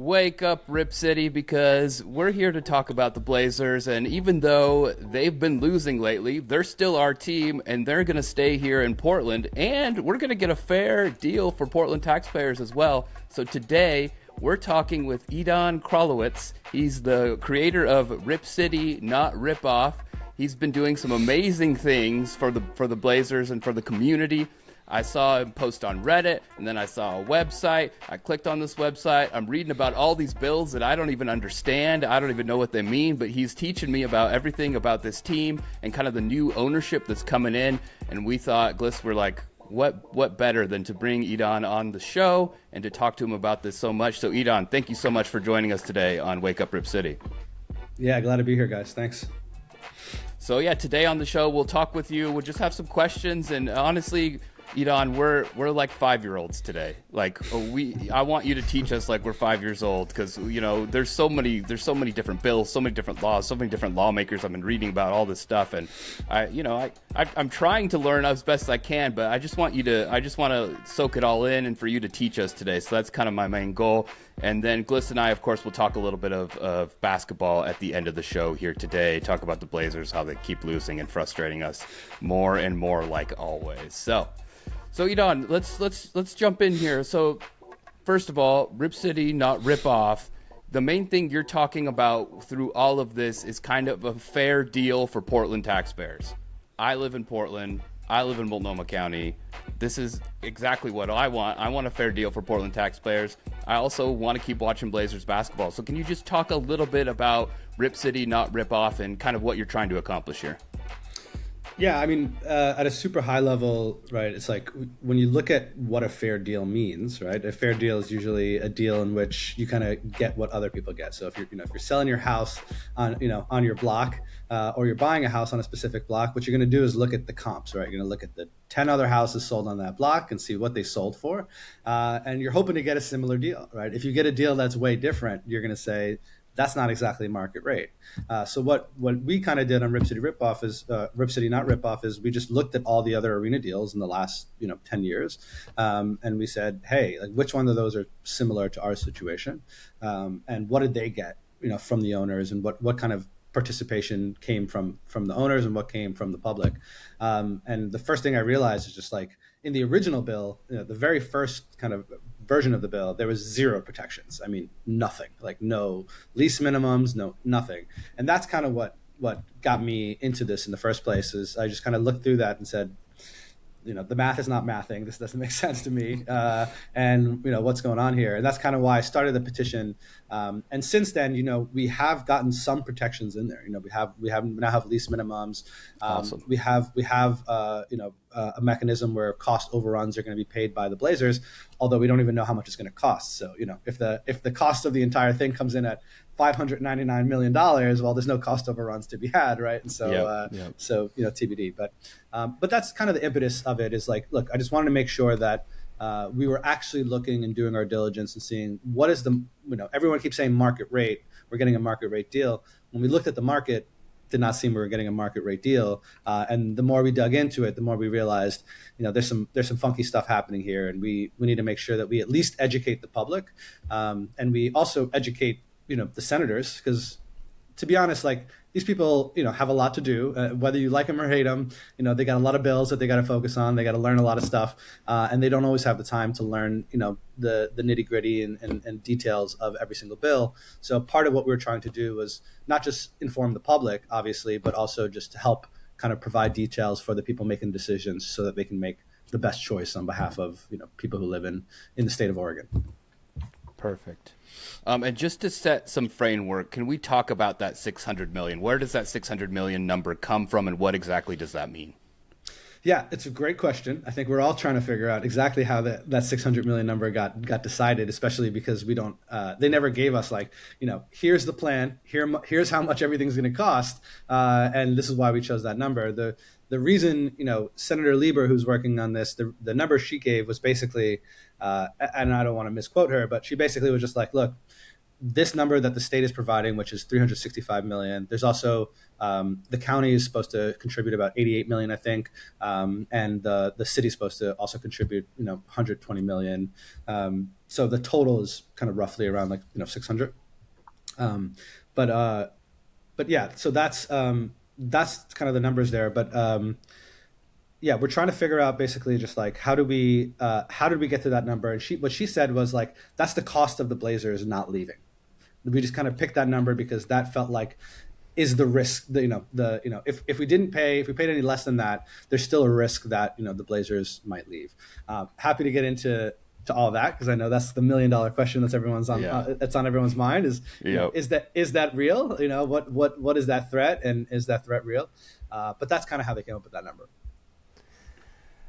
Wake up, Rip City, because we're here to talk about the Blazers. And even though they've been losing lately, they're still our team, and they're going to stay here in Portland. And we're going to get a fair deal for Portland taxpayers as well. So today, we're talking with Edan Krolewicz. He's the creator of RipCity, not Rip Off. He's been doing some amazing things for the Blazers and for the community. I saw him post on Reddit, and then I saw a website. I clicked on this website. I'm reading about all these bills that I don't even understand. I don't even know what they mean, but he's teaching me about everything about this team and kind of the new ownership that's coming in. And we thought, Gliss, we're like, what better than to bring Edan on the show and to talk to him about this so much. So Edan, thank you so much for joining us today on Wake Up Rip City. Yeah, glad to be here, guys. Thanks. So yeah, today on the show, we'll talk with you. We'll just have some questions, and honestly, Edan, we're like 5-year-olds today. Like I want you to teach us like we're 5 years old, because there's so many different bills, so many different laws, so many different lawmakers. I've been reading about all this stuff, and I'm trying to learn as best as I can, but I just want to soak it all in and for you to teach us today. So that's kind of my main goal. And then Gliss and I, of course, will talk a little bit of basketball at the end of the show here today. Talk about the Blazers, how they keep losing and frustrating us more and more, like always. So Edan, let's jump in here. So first of all, Rip City, not Rip Off. The main thing you're talking about through all of this is kind of a fair deal for Portland taxpayers. I live in Portland. I live in Multnomah County. This is exactly what I want. I want a fair deal for Portland taxpayers. I also want to keep watching Blazers basketball. So can you just talk a little bit about Rip City, not Rip Off, and kind of what you're trying to accomplish here? Yeah, I mean, at a super high level, right, it's like when you look at what a fair deal means, right, a fair deal is usually a deal in which you kind of get what other people get. So if you're selling your house on your block, or you're buying a house on a specific block, what you're going to do is look at the comps, right? You're going to look at the 10 other houses sold on that block and see what they sold for, and you're hoping to get a similar deal, right? If you get a deal that's way different, you're going to say, that's not exactly market rate. So what we kind of did on Rip City Rip Off is Rip City Not Rip Off is we just looked at all the other arena deals in the last 10 years, and we said, hey, like which one of those are similar to our situation, and what did they get from the owners, and what kind of participation came from the owners and what came from the public. And the first thing I realized is just like in the original bill, the very first kind of version of the bill, there was zero protections. I mean, nothing, like no lease minimums, no nothing. And that's kind of what got me into this in the first place. Is I just kind of looked through that and said, the math is not mathing. This doesn't make sense to me. And what's going on here? And that's kind of why I started the petition. And since then, we have gotten some protections in there. We now have lease minimums. Awesome. We have a mechanism where cost overruns are going to be paid by the Blazers, although we don't even know how much it's going to cost. So if the cost of the entire thing comes in at $599 million, well, there's no cost overruns to be had, right? And so, TBD. But that's kind of the impetus of it. Is like, look, I just wanted to make sure that we were actually looking and doing our diligence and seeing what is the, everyone keeps saying market rate. We're getting a market rate deal. When we looked at the market, did not seem we were getting a market rate deal. And the more we dug into it, the more we realized, there's some funky stuff happening here, and we need to make sure that we at least educate the public, and we also educate the senators, because to be honest, like these people, have a lot to do, whether you like them or hate them. They got a lot of bills that they got to focus on. They got to learn a lot of stuff, and they don't always have the time to learn, the nitty gritty and details of every single bill. So part of what we were trying to do was not just inform the public, obviously, but also just to help kind of provide details for the people making decisions so that they can make the best choice on behalf of, people who live in the state of Oregon. Perfect. And just to set some framework, can we talk about that 600 million? Where does that 600 million number come from, and what exactly does that mean? Yeah, it's a great question. I think we're all trying to figure out exactly how that 600 million number got decided, especially because we don't, they never gave us like, here's the plan, here's how much everything's going to cost, and this is why we chose that number. The reason, Senator Lieber, who's working on this, the number she gave was basically, and I don't want to misquote her, but she basically was just like, look, this number that the state is providing, which is 365 million. There's also the county is supposed to contribute about 88 million, I think, and the city is supposed to also contribute 120 million. So the total is kind of roughly around 600. But yeah, so that's kind of the numbers there. But yeah, we're trying to figure out basically just like how did we get to that number? And what she said was like that's the cost of the Blazers not leaving. We just kind of picked that number because that felt like is the risk. If we paid any less than that, there's still a risk that the Blazers might leave. Happy to get into all that because I know that's the $1 million question that's on everyone's mind is is that real? What is that threat and is that threat real? But that's kind of how they came up with that number.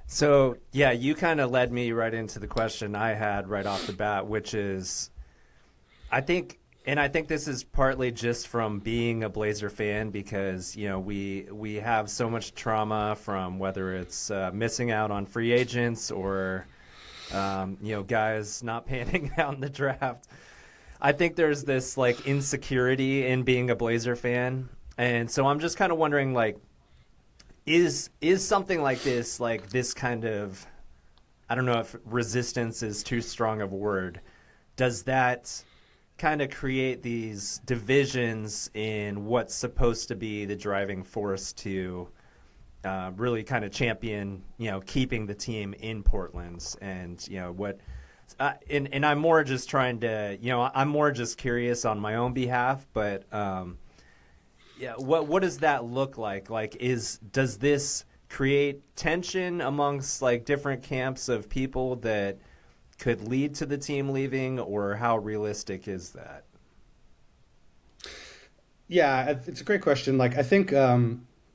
So yeah, you kind of led me right into the question I had right off the bat, which is, I think this is partly just from being a Blazer fan because we have so much trauma from whether it's missing out on free agents or guys not panning out in the draft. I think there's this like insecurity in being a Blazer fan, and so I'm just kind of wondering like. Is something like this kind of, I don't know if resistance is too strong of a word, does that kind of create these divisions in what's supposed to be the driving force to really kind of champion, keeping the team in Portland and, and I'm more just trying to, I'm more just curious on my own behalf, but yeah, what does that look like? Like, does this create tension amongst like different camps of people that could lead to the team leaving, or how realistic is that? Yeah, it's a great question. Like, I think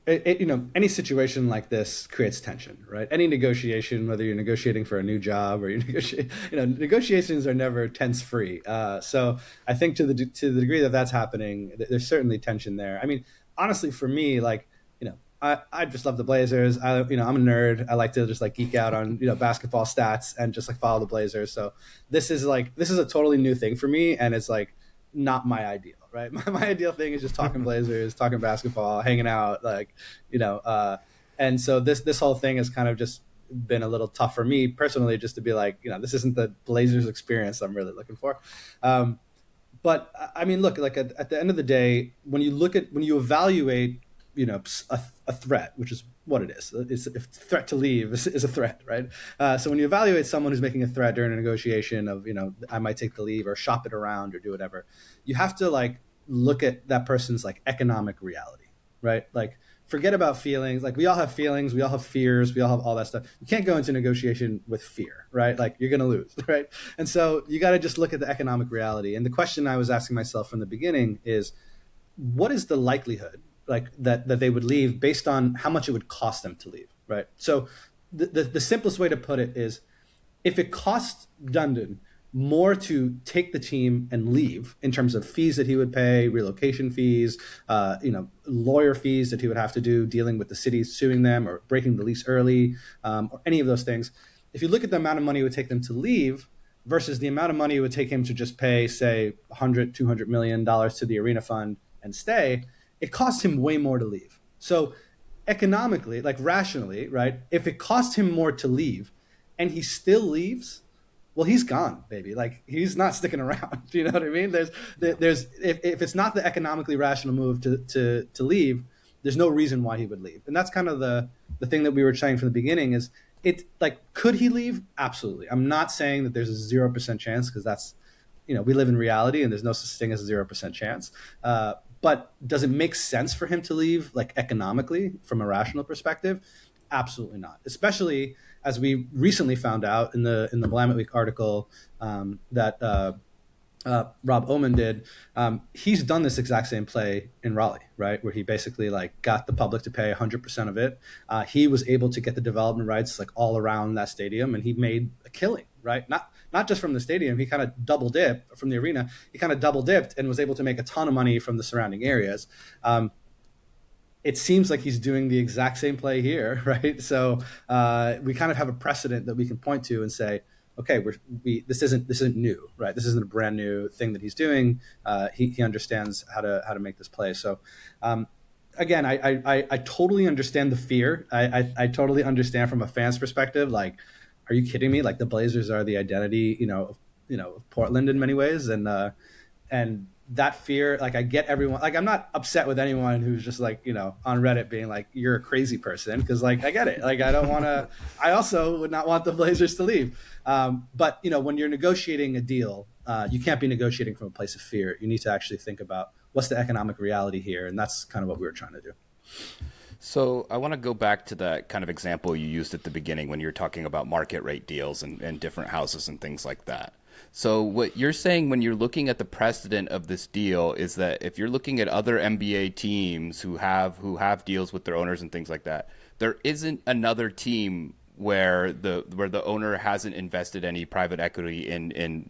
any situation like this creates tension, right? Any negotiation, whether you're negotiating for a new job or negotiations are never tense free. So I think to the degree that that's happening, there's certainly tension there. I mean, honestly, for me, like, I just love the Blazers. I'm a nerd. I like to just like geek out on basketball stats and just like follow the Blazers. So this is a totally new thing for me, and it's like not my ideal. Right. My ideal thing is just talking Blazers, talking basketball, hanging out, and so this whole thing has kind of just been a little tough for me personally, just to be like, this isn't the Blazers experience I'm really looking for. But I mean, look, like at the end of the day, when you evaluate, a threat, which is what it is. It's a threat to leave is a threat, right? So when you evaluate someone who's making a threat during a negotiation of, I might take the leave or shop it around or do whatever, you have to like look at that person's like economic reality, right? Like forget about feelings. Like we all have feelings, we all have fears, we all have all that stuff. You can't go into negotiation with fear, right? Like you're going to lose, right? And so you got to just look at the economic reality. And the question I was asking myself from the beginning is, what is the likelihood like that they would leave based on how much it would cost them to leave, right? So the simplest way to put it is, if it costs Dundon more to take the team and leave in terms of fees that he would pay, relocation fees, lawyer fees that he would have to do dealing with the city suing them or breaking the lease early, or any of those things. If you look at the amount of money it would take them to leave versus the amount of money it would take him to just pay, say, $200 million to the arena fund and stay, it costs him way more to leave. So economically, like rationally, right, if it costs him more to leave and he still leaves, well, he's gone, baby. Like he's not sticking around. You know what I mean? There's if it's not the economically rational move to leave, there's no reason why he would leave. And that's kind of the thing that we were saying from the beginning is it like, could he leave? Absolutely. I'm not saying that there's a 0% chance because that's, we live in reality and there's no such thing as a 0% chance. But does it make sense for him to leave, like economically, from a rational perspective? Absolutely not. Especially as we recently found out in the Willamette Week article that Rob Oman did. He's done this exact same play in Raleigh, right, where he basically like got the public to pay 100% of it. He was able to get the development rights like all around that stadium, and he made a killing, right? Not just from the stadium. He kind of double dipped from the arena. He kind of double dipped and was able to make a ton of money from the surrounding areas. It seems like he's doing the exact same play here, right? So we kind of have a precedent that we can point to and say, okay, this isn't new, right? This isn't a brand new thing that he's doing. He understands how to make this play. So again, I totally understand the fear. I totally understand from a fan's perspective. Like, are you kidding me? Like, the Blazers are the identity, of Portland in many ways, and that fear, like, I get everyone. Like, I'm not upset with anyone who's just like, on Reddit being like, you're a crazy person, because like I get it. Like, I don't want to. I also would not want the Blazers to leave. But when you're negotiating a deal, you can't be negotiating from a place of fear. You need to actually think about what's the economic reality here, and that's kind of what we were trying to do. So I want to go back to that kind of example you used at the beginning when you were talking about market rate deals and different houses and things like that. So what you're saying when you're looking at the precedent of this deal is that if you're looking at other NBA teams who have deals with their owners and things like that, there isn't another team where the owner hasn't invested any private equity in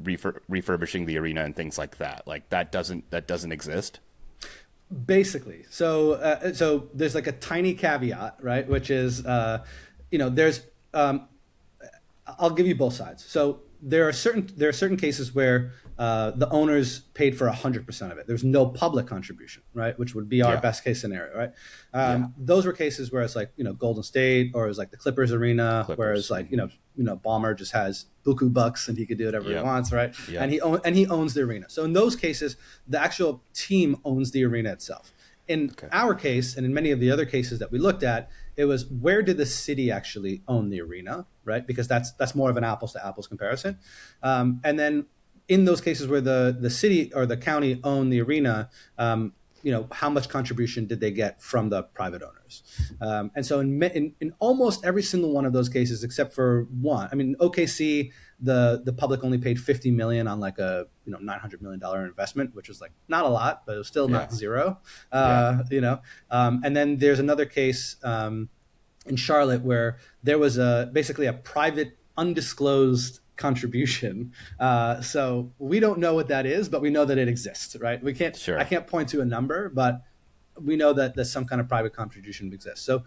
refurbishing the arena and things like that. Like, that doesn't exist. Basically, so there's like a tiny caveat, right? Which is, there's, I'll give you both sides. So there are certain cases where the owners paid for 100% of it. There's no public contribution, right? Which would be our best case scenario, right? Those were cases where it's like, Golden State, or it was like the Clippers arena, where it's like, Ballmer just has buku bucks and he could do whatever he wants, right? And he owns the arena. So in those cases, the actual team owns the arena itself. In our case, and in many of the other cases that we looked at, it was, where did the city actually own the arena, right? Because that's more of an apples to apples comparison. And then in those cases where the city or the county owned the arena, how much contribution did they get from the private owners? And so in almost every single one of those cases, except for one, I mean, OKC, the public only paid $50 million on like a $900 million investment, which was like not a lot, but it was still not zero. And then there's another case in Charlotte where there was basically a private undisclosed contribution. So we don't know what that is, but we know that it exists, right? I can't point to a number, but we know that there's some kind of private contribution exists. So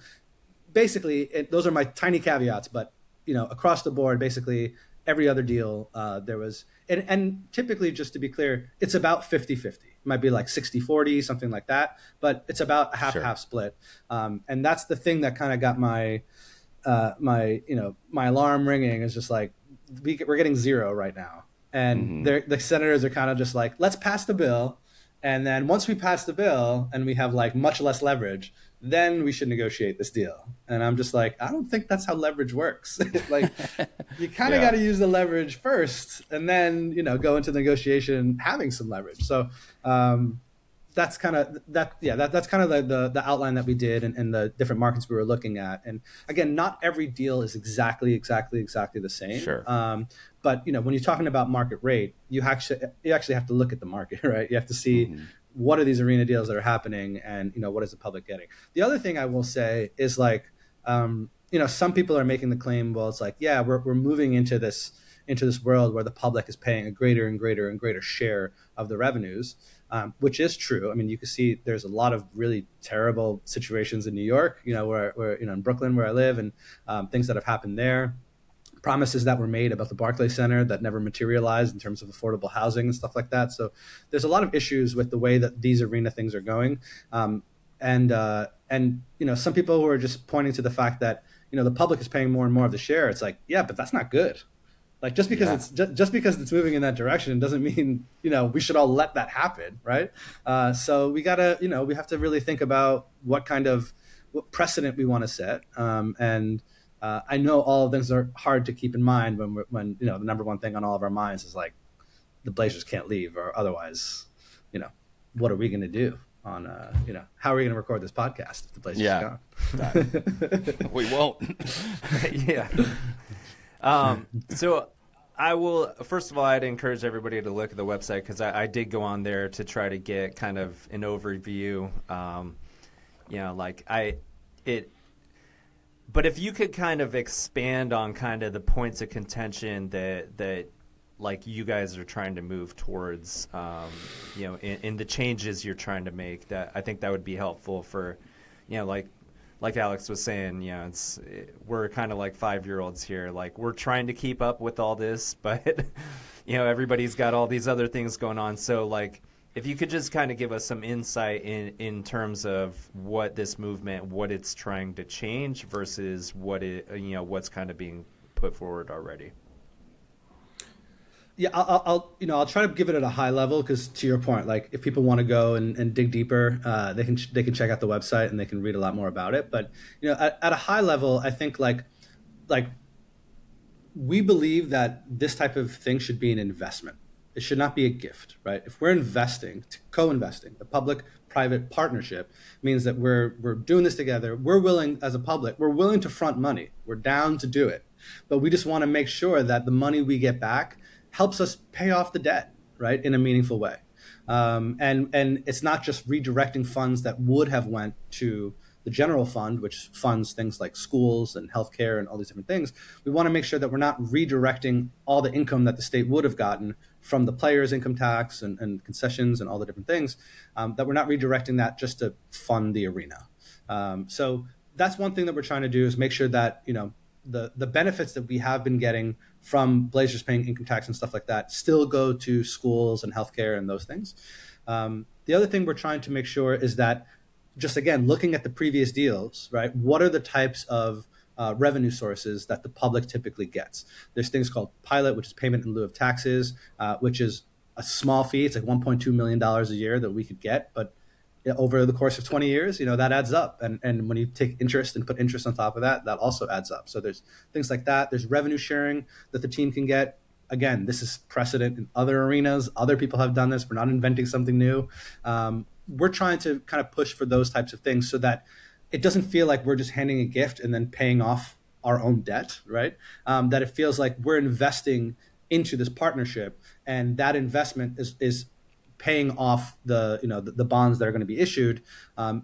basically, those are my tiny caveats, but across the board, basically every other deal there was, and typically, just to be clear, it's about 50-50. It might be like 60-40, something like that, but it's about a half split. And that's the thing that kind of got my alarm ringing, is just like, we're getting zero right now. And the senators are kind of just like, let's pass the bill. And then once we pass the bill and we have like much less leverage, then we should negotiate this deal. And I'm just like, I don't think that's how leverage works. Like, you kind of got to use the leverage first and then, go into negotiation having some leverage. So that's kind of that's kind of the outline that we did and the different markets we were looking at. And again, not every deal is exactly the same. Sure. But when you're talking about market rate, you actually have to look at the market, right? You have to see what are these arena deals that are happening, and what is the public getting. The other thing I will say is like, some people are making the claim, well, it's like, yeah, we're moving into this world where the public is paying a greater and greater share of the revenues, which is true. I mean, you can see there's a lot of really terrible situations in New York, where in Brooklyn where I live, and things that have happened there. Promises that were made about the Barclays Center that never materialized in terms of affordable housing and stuff like that. So there's a lot of issues with the way that these arena things are going. And some people who are just pointing to the fact that, the public is paying more and more of the share. It's like, yeah, but that's not good. Like, just because it's moving in that direction doesn't mean, we should all let that happen. Right. So we gotta, we have to really think about what precedent we want to set. I know all of things are hard to keep in mind when the number one thing on all of our minds is like, the Blazers can't leave, or otherwise, what are we going to do on, how are we going to record this podcast if the Blazers are gone? We won't. Yeah. So I will, first of all, I'd encourage everybody to look at the website, because I did go on there to try to get kind of an overview. But if you could kind of expand on kind of the points of contention that like you guys are trying to move towards, in the changes you're trying to make, that I think that would be helpful for, like like Alex was saying, we're kind of like 5-year-olds here. Like, we're trying to keep up with all this, but everybody's got all these other things going on. So like, if you could just kind of give us some insight in terms of what this movement, what it's trying to change versus what's kind of being put forward already. Yeah, I'll try to give it at a high level, because to your point, like if people want to go and dig deeper, they can check out the website and they can read a lot more about it. But at a high level, I think like we believe that this type of thing should be an investment. It should not be a gift, right? If we're investing, co-investing, a public-private partnership means that we're doing this together. We're willing, as a public, we're willing to front money. We're down to do it, but we just want to make sure that the money we get back helps us pay off the debt, right, in a meaningful way. And it's not just redirecting funds that would have went to the general fund, which funds things like schools and healthcare and all these different things. We want to make sure that we're not redirecting all the income that the state would have gotten from the players' income tax and concessions and all the different things, that we're not redirecting that just to fund the arena. So that's one thing that we're trying to do, is make sure that the benefits that we have been getting from Blazers paying income tax and stuff like that still go to schools and healthcare and those things. The other thing we're trying to make sure is that, just again, looking at the previous deals, right? What are the types of revenue sources that the public typically gets? There's things called pilot, which is payment in lieu of taxes, which is a small fee. It's like $1.2 million a year that we could get, but over the course of 20 years, that adds up. And when you take interest and put interest on top of that, that also adds up. So there's things like that. There's revenue sharing that the team can get. Again, this is precedent in other arenas. Other people have done this. We're not inventing something new. We're trying to kind of push for those types of things so that it doesn't feel like we're just handing a gift and then paying off our own debt, right? That it feels like we're investing into this partnership, and that investment is paying off the bonds that are going to be issued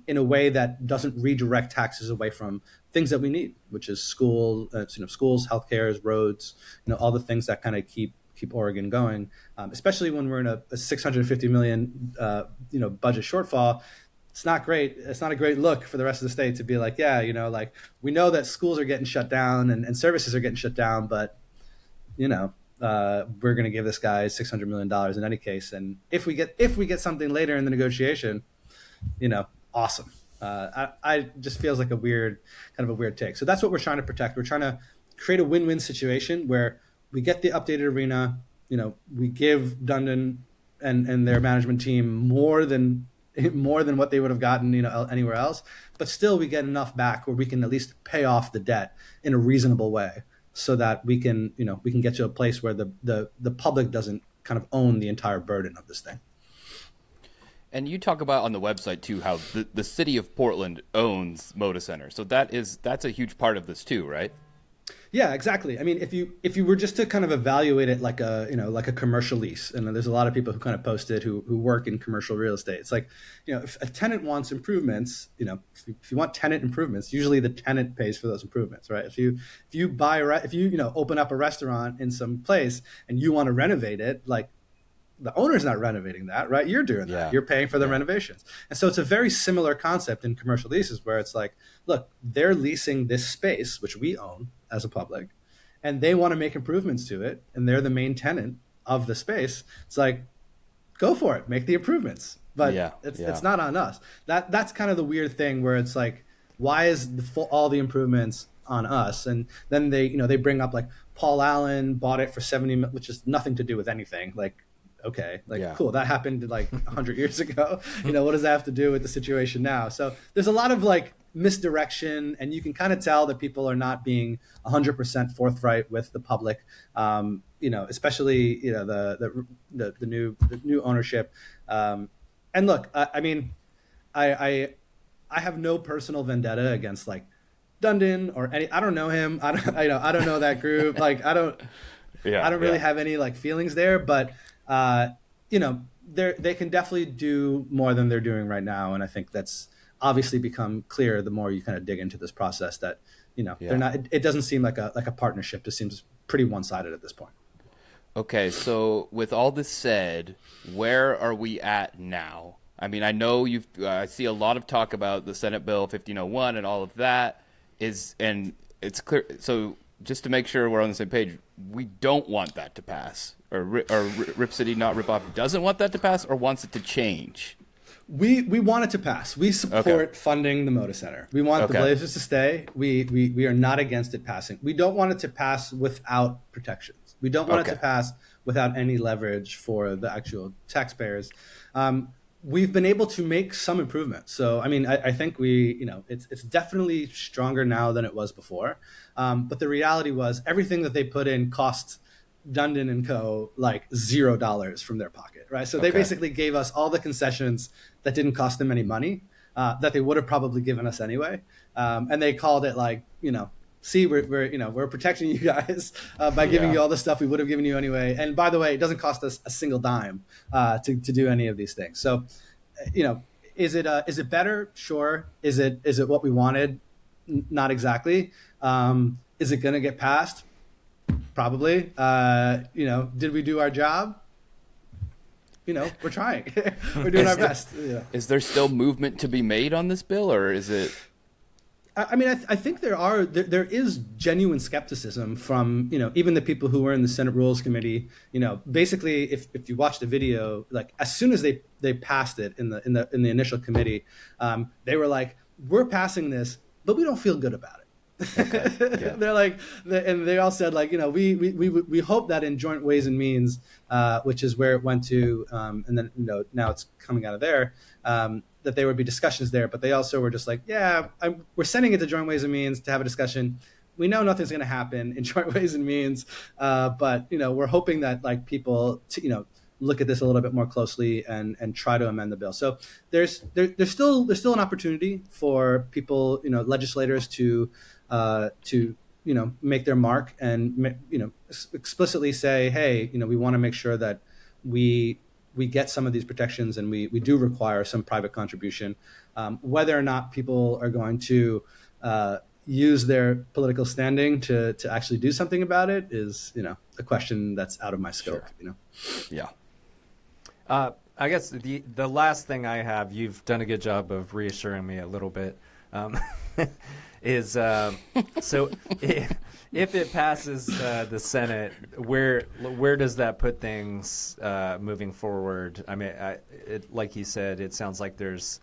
in a way that doesn't redirect taxes away from things that we need, which is schools, healthcare, roads, all the things that kind of keep Oregon going, especially when we're in a $650 million budget shortfall. It's not great. It's not a great look for the rest of the state to be like, like we know that schools are getting shut down and services are getting shut down, but we're going to give this guy $600 million in any case. And if we get something later in the negotiation, awesome. I just feels like a weird take. So that's what we're trying to protect. We're trying to create a win-win situation where we get the updated arena, we give Dundon and their management team more than what they would have gotten, anywhere else, but still we get enough back where we can at least pay off the debt in a reasonable way, so that we can get to a place where the public doesn't kind of own the entire burden of this thing. And you talk about on the website too how the city of Portland owns Moda Center, so that's a huge part of this too, right? Yeah, exactly. I mean, if you were just to kind of evaluate it like a commercial lease, and there's a lot of people who kind of posted who work in commercial real estate. It's like, if a tenant wants improvements, if you want tenant improvements, usually the tenant pays for those improvements, right? If you open up a restaurant in some place and you want to renovate it, like, the owner's not renovating that, right? You're doing that. Yeah. You're paying for the renovations. And so it's a very similar concept in commercial leases, where it's like, look, they're leasing this space, which we own as a public, and they want to make improvements to it, and they're the main tenant of the space. It's like, go for it, make the improvements. But it's not on us. That's kind of the weird thing, where it's like, why is all the improvements on us? And then they bring up like Paul Allen bought it for $70, which is nothing to do with anything. Like, okay, cool, that happened like 100 years ago. What does that have to do with the situation now? So there's a lot of like misdirection, and you can kind of tell that people are not being 100% forthright with the public, especially the new ownership. And look, I mean, I have no personal vendetta against like Dundon or any. I don't know him. I don't know that group. Like I don't really have any like feelings there, but they can definitely do more than they're doing right now, and I think that's obviously become clear the more you kind of dig into this process, that they're not. It doesn't seem like a partnership. It seems pretty one-sided at this point. Okay, so with all this said, where are we at now I mean, I know I see a lot of talk about the Senate Bill 1501 and all of that and it's clear. So just to make sure we're on the same page, we don't want that to pass, or RipCity, not Ripoff, doesn't want that to pass or wants it to change. We want it to pass. We support funding the Moda Center. We want the Blazers to stay. We are not against it passing. We don't want it to pass without protections. We don't want it to pass without any leverage for the actual taxpayers. We've been able to make some improvements. So, I mean, I think it's definitely stronger now than it was before. But the reality was everything that they put in cost Dundon and Co. like $0 from their pocket, right? So they basically gave us all the concessions that didn't cost them any money, that they would have probably given us anyway. And they called it like, see, we're protecting you guys by giving you all the stuff we would have given you anyway. And by the way, it doesn't cost us a single dime to do any of these things. So, is it better? Sure. Is it what we wanted? Not exactly. Is it going to get passed? Probably. Did we do our job? We're trying. We're doing our best. Yeah. Is there still movement to be made on this bill, or is it? I mean, I think there is genuine skepticism from, even the people who were in the Senate Rules Committee. Basically, if you watch the video, like as soon as they passed it in the initial committee, they were like, "We're passing this, but we don't feel good about it." Okay. Yeah. They're like, and they all said like, we hope that in Joint Ways and Means, which is where it went to, and then now it's coming out of there, that there would be discussions there. But they also were just like, we're sending it to Joint Ways and Means to have a discussion. We know nothing's going to happen in Joint Ways and Means, but we're hoping that like people look at this a little bit more closely and try to amend the bill. So there's still an opportunity for people, legislators to make their mark and explicitly say, hey, we want to make sure that we get some of these protections, and we do require some private contribution. Whether or not people are going to use their political standing to actually do something about it is a question that's out of my scope. Sure. Yeah. I guess the last thing I have, you've done a good job of reassuring me a little bit, is so if it passes the Senate, where does that put things moving forward? I mean, like you said, it sounds like there's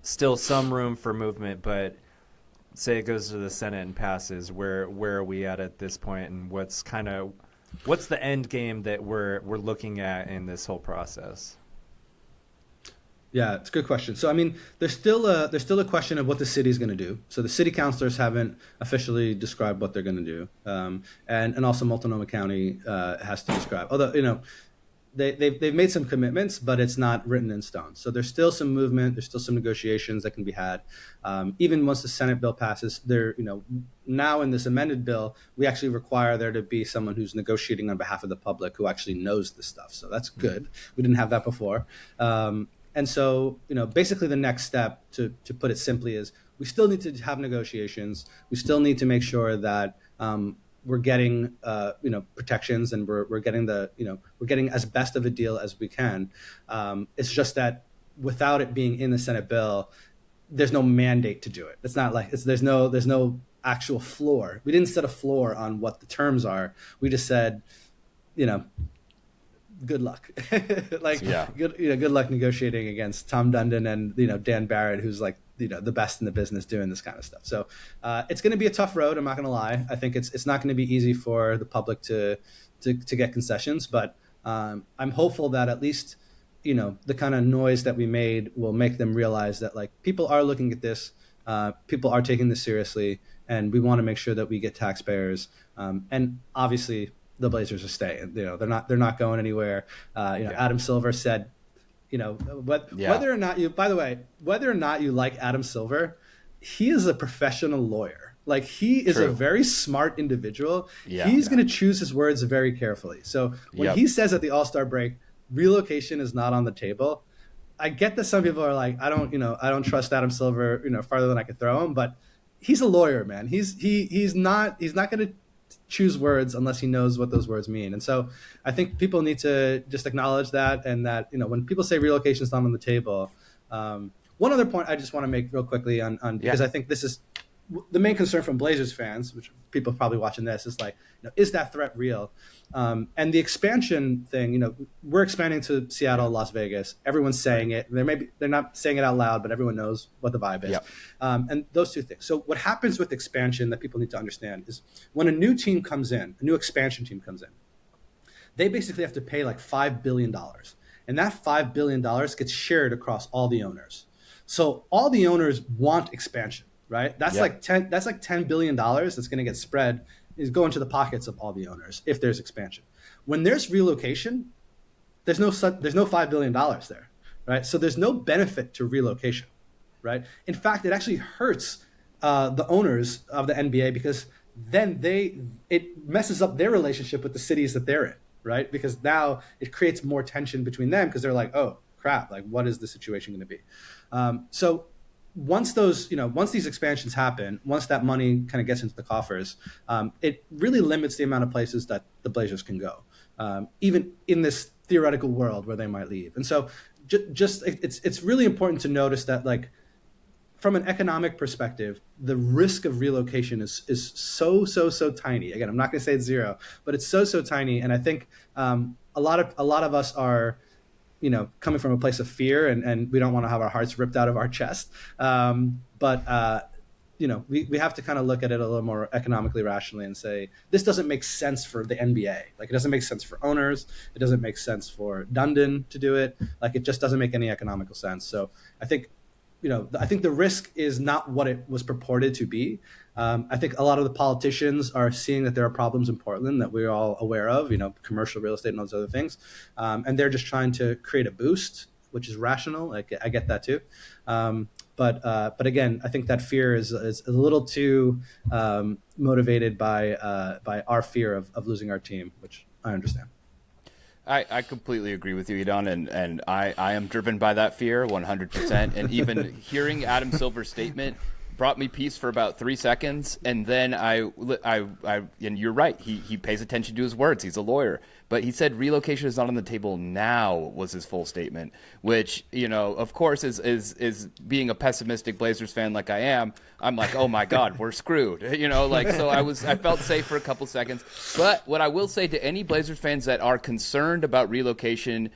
still some room for movement, but say it goes to the Senate and passes, where are we at this point, and what's the end game that we're looking at in this whole process? Yeah, it's a good question. So, I mean, there's still a question of what the city is going to do. So the city councilors haven't officially described what they're going to do, and also Multnomah County has to describe. Although they've made some commitments, but it's not written in stone. So there's still some movement. There's still some negotiations that can be had. Even once the Senate bill passes, now in this amended bill, we actually require there to be someone who's negotiating on behalf of the public who actually knows this stuff. So that's good. We didn't have that before. And so, basically the next step, to put it simply, is we still need to have negotiations. We still need to make sure that we're getting, protections, and we're getting we're getting as best of a deal as we can. It's just that without it being in the Senate bill, there's no mandate to do it. It's not like there's no actual floor. We didn't set a floor on what the terms are. We just said, good luck. Good luck negotiating against Tom Dundon and Dan Barrett, who's like the best in the business doing this kind of stuff. So it's going to be a tough road. I'm not going to lie. I think it's not going to be easy for the public to get concessions, but I'm hopeful that at least the kind of noise that we made will make them realize that like people are looking at this, people are taking this seriously, and we want to make sure that we get taxpayers. And obviously, the Blazers are staying. They're not going anywhere. Adam Silver said, whether or not you like Adam Silver, he is a professional lawyer. Like he is a very smart individual. Yeah, he's going to choose his words very carefully. So when he says at the All-Star break, relocation is not on the table, I get that some people are like, I don't trust Adam Silver, farther than I could throw him, but he's a lawyer, man. He's not going to choose words unless he knows what those words mean. And so I think people need to just acknowledge that, and that when people say relocation is not on the table, One other point I just want to make real quickly on because I think this is the main concern from Blazers fans, which people probably watching this, is like, is that threat real? And the expansion thing, we're expanding to Seattle, Las Vegas. Everyone's saying it. They're not saying it out loud, but everyone knows what the vibe is. Yep. And those two things. So what happens with expansion that people need to understand is when a new team comes in, a new expansion team comes in, they basically have to pay like $5 billion. And that $5 billion gets shared across all the owners. So all the owners want expansion, right? That's like $10 billion that's going to get spread, is going to the pockets of all the owners if there's expansion. When there's relocation, there's no $5 billion there, right? So there's no benefit to relocation, right? In fact, it actually hurts the owners of the NBA, because then it messes up their relationship with the cities that they're in, right? Because now it creates more tension between them, because they're like, oh crap, like what is the situation going to be? So once these expansions happen, once that money kind of gets into the coffers, it really limits the amount of places that the Blazers can go, even in this theoretical world where they might leave. And so it's really important to notice that, like, from an economic perspective, the risk of relocation is so tiny. Again, I'm not going to say it's zero, but it's so tiny. And I think a lot of us are, coming from a place of fear, and we don't want to have our hearts ripped out of our chest. But we have to kind of look at it a little more economically rationally and say, this doesn't make sense for the NBA. Like, it doesn't make sense for owners. It doesn't make sense for Dundon to do it. Like, it just doesn't make any economical sense. So I think the risk is not what it was purported to be. I think a lot of the politicians are seeing that there are problems in Portland that we're all aware of, commercial real estate and all those other things. And they're just trying to create a boost, which is rational. Like, I get that too. But again, I think that fear is a little too motivated by our fear of losing our team, which I understand. I completely agree with you, Edan, and I am driven by that fear 100%. And even hearing Adam Silver's statement brought me peace for about 3 seconds, and then I and you're right, he pays attention to his words. He's a lawyer, but he said relocation is not on the table now, was his full statement, which, of course, is being a pessimistic Blazers fan like I am. I'm like, oh my God, we're screwed, so I felt safe for a couple seconds. But what I will say to any Blazers fans that are concerned about relocation,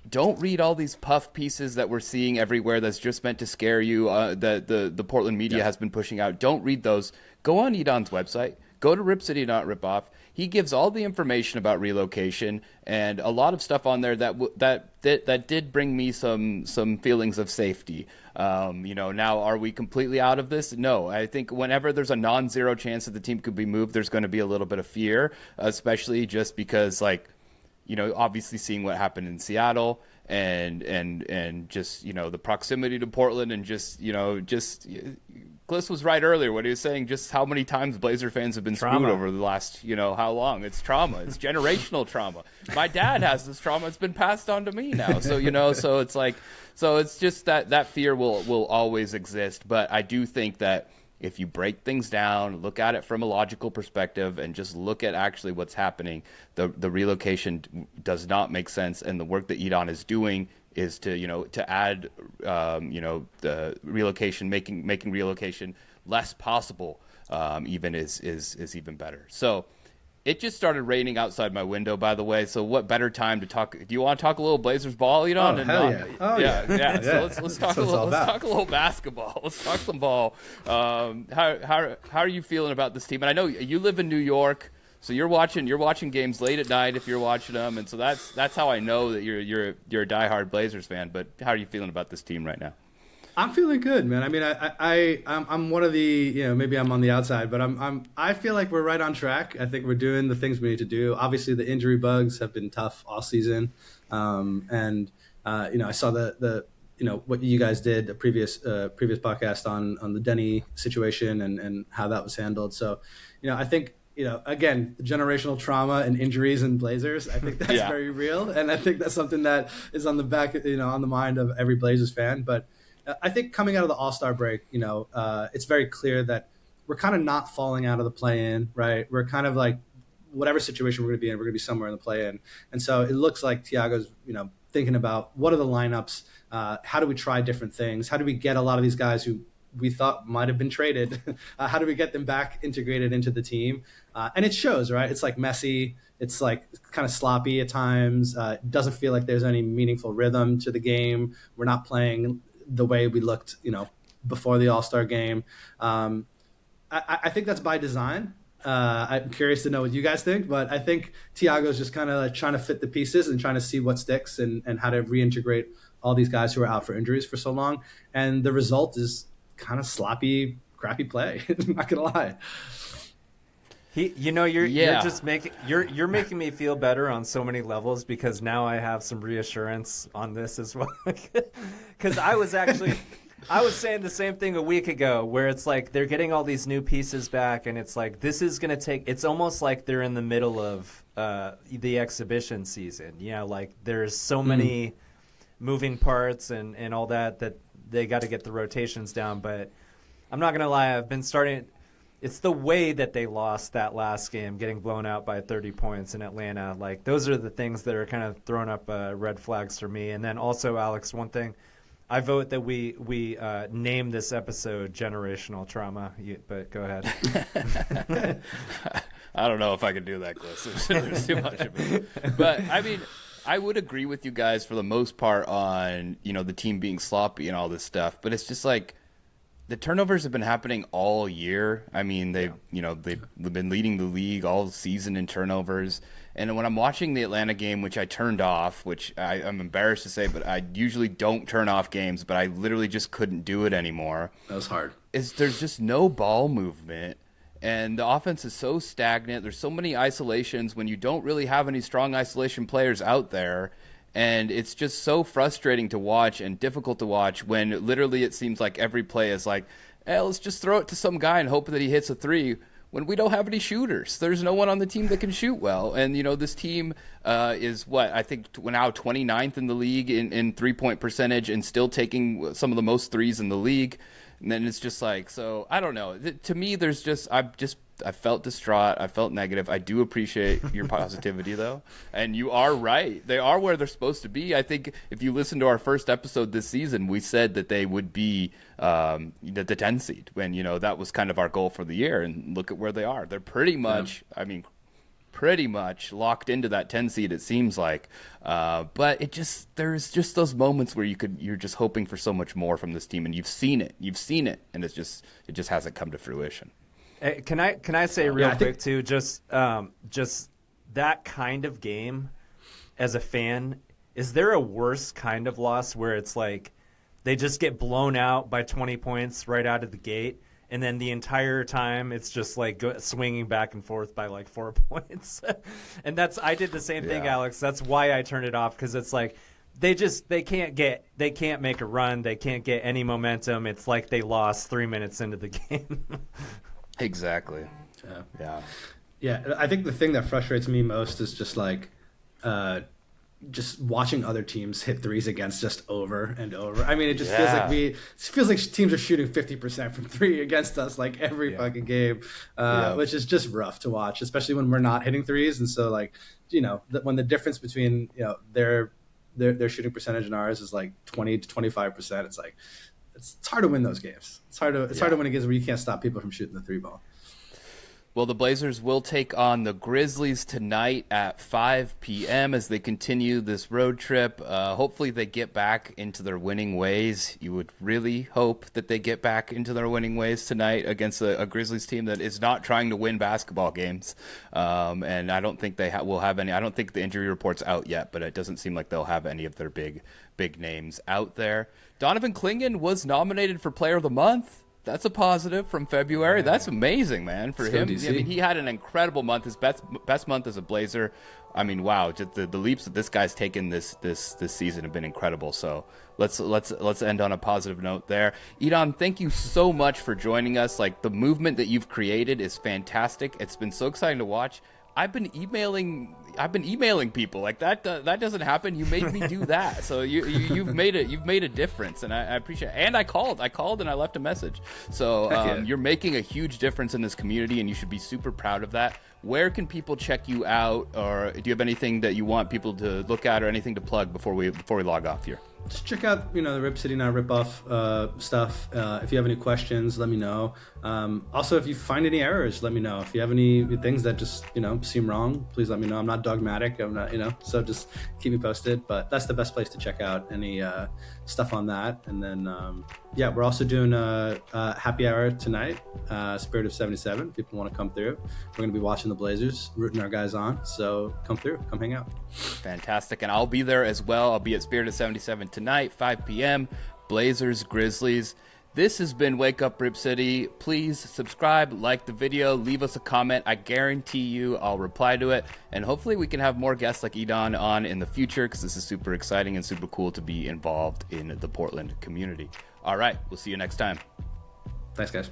don't read all these puff pieces that we're seeing everywhere that's just meant to scare you, that the Portland media has been pushing out. Don't read those. Go on Edan's website. Go to RipCity, not Ripoff. He gives all the information about relocation and a lot of stuff on there that did bring me some feelings of safety. Now, are we completely out of this? No. I think whenever there's a non-zero chance that the team could be moved, there's going to be a little bit of fear, especially just because, like, obviously seeing what happened in Seattle and just, the proximity to Portland, and just Gliss was right earlier when he was saying just how many times Blazer fans have been screwed over the last, how long. It's trauma. It's generational trauma. My dad has this trauma. It's been passed on to me now. So, so it's like, so it's just that fear will always exist. But I do think that if you break things down, look at it from a logical perspective, and just look at actually what's happening, the relocation does not make sense. And the work that Edan is doing is to add, the relocation, making relocation less possible, even is even better. So it just started raining outside my window, by the way. So what better time to talk? Do you want to talk a little Blazers ball, Edan? Oh, hell yeah. Oh, yeah. So let's talk a little basketball. Let's talk some ball. How are you feeling about this team? And I know you live in New York, so you're watching games late at night if you're watching them, and so that's how I know that you're a diehard Blazers fan. But how are you feeling about this team right now? I'm feeling good, man. I mean, I'm one of the, maybe I'm on the outside, but I feel like we're right on track. I think we're doing the things we need to do. Obviously, the injury bugs have been tough all season, and I saw the what you guys did the previous podcast on the Denny situation and how that was handled. So, I think. Again, generational trauma and injuries and Blazers, I think that's very real. And I think that's something that is on the back, on the mind of every Blazers fan. But I think coming out of the All-Star break, it's very clear that we're kind of not falling out of the play-in, right? We're kind of like, whatever situation we're going to be in, we're going to be somewhere in the play-in. And so it looks like Thiago's, thinking about what are the lineups, how do we try different things, how do we get a lot of these guys who we thought might have been traded, how do we get them back integrated into the team? And it shows, right? It's like messy. It's like kind of sloppy at times. It doesn't feel like there's any meaningful rhythm to the game. We're not playing the way we looked, before the All-Star game. I think that's by design. I'm curious to know what you guys think, but I think Thiago's just kind of trying to fit the pieces and trying to see what sticks and how to reintegrate all these guys who are out for injuries for so long. And the result is kind of sloppy, crappy play. I'm not gonna lie. You're making me feel better on so many levels, because now I have some reassurance on this as well. Because I was saying the same thing a week ago, where it's like they're getting all these new pieces back, and it's like this is going to take. It's almost like they're in the middle of the exhibition season. Like there's so many moving parts and all that they got to get the rotations down. But I'm not going to lie, I've been starting. It's the way that they lost that last game, getting blown out by 30 points in Atlanta. Like those are the things that are kind of throwing up red flags for me. And then also, Alex, one thing. I vote that we name this episode Generational Trauma, but go ahead. I don't know if I could do that, Gliss. There's too much of it. But, I mean, I would agree with you guys for the most part on, the team being sloppy and all this stuff. But it's just like the turnovers have been happening all year. I mean, they've been leading the league all season in turnovers. And when I'm watching the Atlanta game, which I turned off, which I'm embarrassed to say, but I usually don't turn off games, but I literally just couldn't do it anymore. That was hard. There's just no ball movement, and the offense is so stagnant. There's so many isolations when you don't really have any strong isolation players out there, and it's just so frustrating to watch and difficult to watch when literally it seems like every play is like, hey, let's just throw it to some guy and hope that he hits a three. When we don't have any shooters, there's no one on the team that can shoot well. And, this team is I think now 29th in the league in three-point percentage and still taking some of the most threes in the league. And then it's just like, so I don't know. To me, I felt distraught. I felt negative. I do appreciate your positivity, though. And you are right. They are where they're supposed to be. I think if you listen to our first episode this season, we said that they would be the 10 seed when, that was kind of our goal for the year. And look at where they are. They're pretty much, pretty much locked into that 10 seed, it seems like. But there's just those moments where you're just hoping for so much more from this team. And you've seen it. And it just hasn't come to fruition. Can I say real quick too? Just that kind of game, as a fan, is there a worse kind of loss where it's like they just get blown out by 20 points right out of the gate, and then the entire time it's just like swinging back and forth by like 4 points? And I did the same thing, Alex. That's why I turned it off, because it's like they can't make a run, they can't get any momentum. It's like they lost 3 minutes into the game. Exactly. Yeah. I think the thing that frustrates me most is just like just watching other teams hit threes against just over and over. I mean, it just feels like teams are shooting 50% from three against us like every fucking game, which is just rough to watch, especially when we're not hitting threes. And so like, when the difference between their shooting percentage and ours is like 20 to 25%, it's like it's hard to win those games. It's hard to win games where you can't stop people from shooting the three ball. Well, the Blazers will take on the Grizzlies tonight at 5 p.m. as they continue this road trip. Hopefully they get back into their winning ways. You would really hope that they get back into their winning ways tonight against a Grizzlies team that is not trying to win basketball games. And I don't think they will have any. I don't think the injury report's out yet, but it doesn't seem like they'll have any of their big names out there. Donovan Clingan was nominated for Player of the Month. That's a positive from February. That's amazing, man, for him. I mean, he had an incredible month. His best month as a Blazer. I mean, wow, just the leaps that this guy's taken this season have been incredible. So let's end on a positive note there. Edan, thank you so much for joining us. Like, the movement that you've created is fantastic. It's been so exciting to watch. I've been emailing people like that. That doesn't happen. You made me do that. So you've made a difference, and I appreciate it. And I called and I left a message. So you're making a huge difference in this community, and you should be super proud of that. Where can people check you out, or do you have anything that you want people to look at, or anything to plug before we log off here? Just check out, the RipCity Now Ripoff stuff. If you have any questions, let me know. Also, if you find any errors, let me know. If you have any things that just, seem wrong, please let me know. I'm not dogmatic. I'm not, so just keep me posted. But that's the best place to check out any stuff on that. And then, we're also doing a happy hour tonight, Spirit of 77. People want to come through. We're going to be watching the Blazers, rooting our guys on. So come through, come hang out. Fantastic. And I'll be there as well. I'll be at Spirit of 77 tonight, 5 p.m. Blazers, Grizzlies. This has been Wake Up Rip City. Please subscribe, like the video, leave us a comment. I guarantee you I'll reply to it. And hopefully we can have more guests like Edan on in the future, because this is super exciting and super cool to be involved in the Portland community. All right, we'll see you next time. Thanks, guys.